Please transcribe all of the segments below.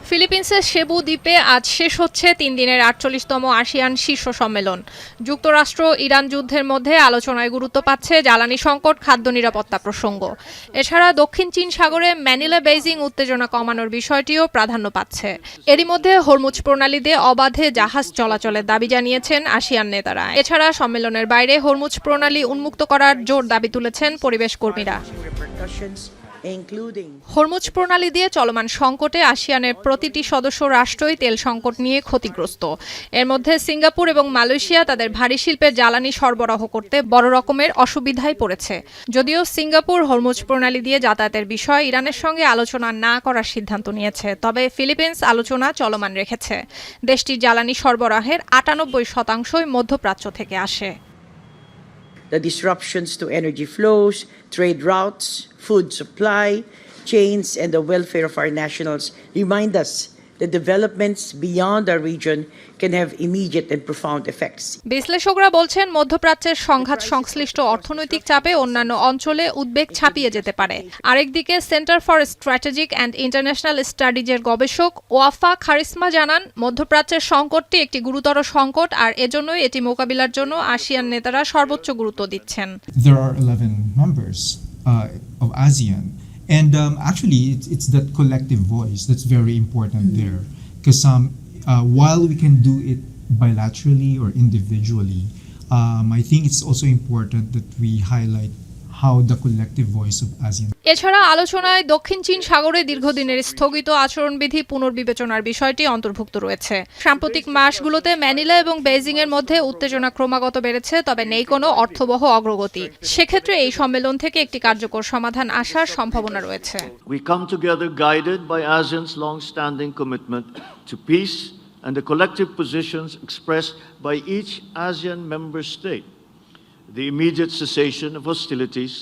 ফিলিপিন্সের সেবু দ্বীপে আজ শেষ হচ্ছে ৩ দিনের ৪৮তম আসিয়ান শীর্ষ সম্মেলন। যুক্তরাষ্ট্র ইরান যুদ্ধের মধ্যে আলোচনায় গুরুত্ব পাচ্ছে জ্বালানি সংকট, খাদ্য নিরাপত্তা প্রসঙ্গ। এছাড়া দক্ষিণ চীন সাগরে ম্যানিলা বেইজিং উত্তেজনা কমানোর বিষয়টিও প্রাধান্য পাচ্ছে। এরই মধ্যে হরমুজ প্রণালী দিয়ে অবাধে জাহাজ চলাচলের দাবি জানিয়েছেন আসিয়ান নেতারা। এছাড়া সম্মেলনের বাইরে হরমুজ প্রণালী উন্মুক্ত করার জোর দাবি তুলেছেন পরিবেশ কর্মীরা। হরমুজ প্রণালী দিয়ে চলমান সংকটে আসিয়ানের প্রতিটি সদস্য রাষ্ট্রই তেল সংকট নিয়ে ক্ষতিগ্রস্ত। এর মধ্যে সিঙ্গাপুর এবং মালয়েশিয়া তাদের ভারী শিল্পের জ্বালানি সরবরাহ করতে বড় রকমের অসুবিধায় পড়েছে। যদিও সিঙ্গাপুর হরমুজ প্রণালী দিয়ে যাতায়াতের বিষয়ে ইরানের সঙ্গে আলোচনা না করার সিদ্ধান্ত নিয়েছে, তবে ফিলিপিন্স আলোচনা চলমান রেখেছে। দেশটির জ্বালানি সরবরাহের ৯৮% মধ্যপ্রাচ্য থেকে আসে। The disruptions to energy flows, trade routes, food supply chains, and the welfare of our nationals remind us that developments beyond our region can have immediate and profound effects. বিশ্লেষকরা বলছেন, মধ্যপ্রাচ্যের সংঘাত সংশ্লিষ্ট অর্থনৈতিক চাপে অন্যান্য অঞ্চলে উদ্বেগ ছাপিয়ে যেতে পারে। আরেকদিকে centre for strategic and international স্টাডিজের গবেষক ওয়াফা খারিসমা জানান, মধ্যপ্রাচ্যের সংকটটি একটি গুরুতর সংকট, আর এজন্যই এটি মোকাবিলার জন্য আসিয়ান নেতারা সর্বোচ্চ গুরুত্ব দিচ্ছেন। There are 11 members of ASEAN. And actually, it's that collective voice that's very important there. Because while we can do it bilaterally or individually, I think it's also important that we highlight how the collective voice of ASEAN. এছাড়া আলোচনায় দক্ষিণ চীন সাগরে দীর্ঘদিনের স্থগিত আচরণবিধি পুনর্বিবেচনার বিষয়টি অন্তর্ভুক্ত রয়েছে। সাম্প্রতিক মাসগুলোতে ম্যানিলা এবং বেইজিং এর মধ্যে উত্তেজনা ক্রমাগত বেড়েছে, তবে নেই কোনো অর্থবহ অগ্রগতি। সেক্ষেত্রে এই সম্মেলন থেকে একটি কার্যকর সমাধান আসার সম্ভাবনা রয়েছে। We come together guided by ASEAN's long-standing commitment to peace and the collective positions expressed by each ASEAN member state. The immediate cessation of hostilities.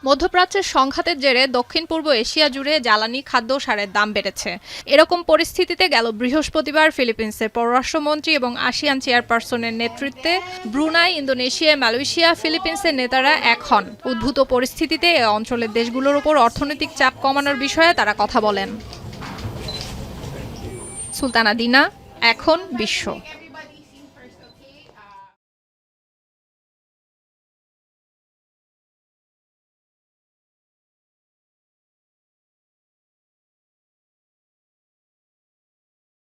মধ্যপ্রাচ্যের সংঘাতের জেরে দক্ষিণ পূর্ব এশিয়া জুড়ে জ্বালানি, খাদ্য, সারের দাম বেড়েছে। এরকম পরিস্থিতিতে গেল বৃহস্পতিবার ফিলিপিন্সের পররাষ্ট্রমন্ত্রী এবং আসিয়ান চেয়ারপারসনের নেতৃত্বে ব্রুনাই, ইন্দোনেশিয়া, মালয়েশিয়া, ফিলিপিন্সের নেতারা এক হন। উদ্ভূত পরিস্থিতিতে এ অঞ্চলের দেশগুলোর উপর অর্থনৈতিক চাপ কমানোর বিষয়ে তারা কথা বলেন। সুলতানা দিনা, এখন বিশ্ব।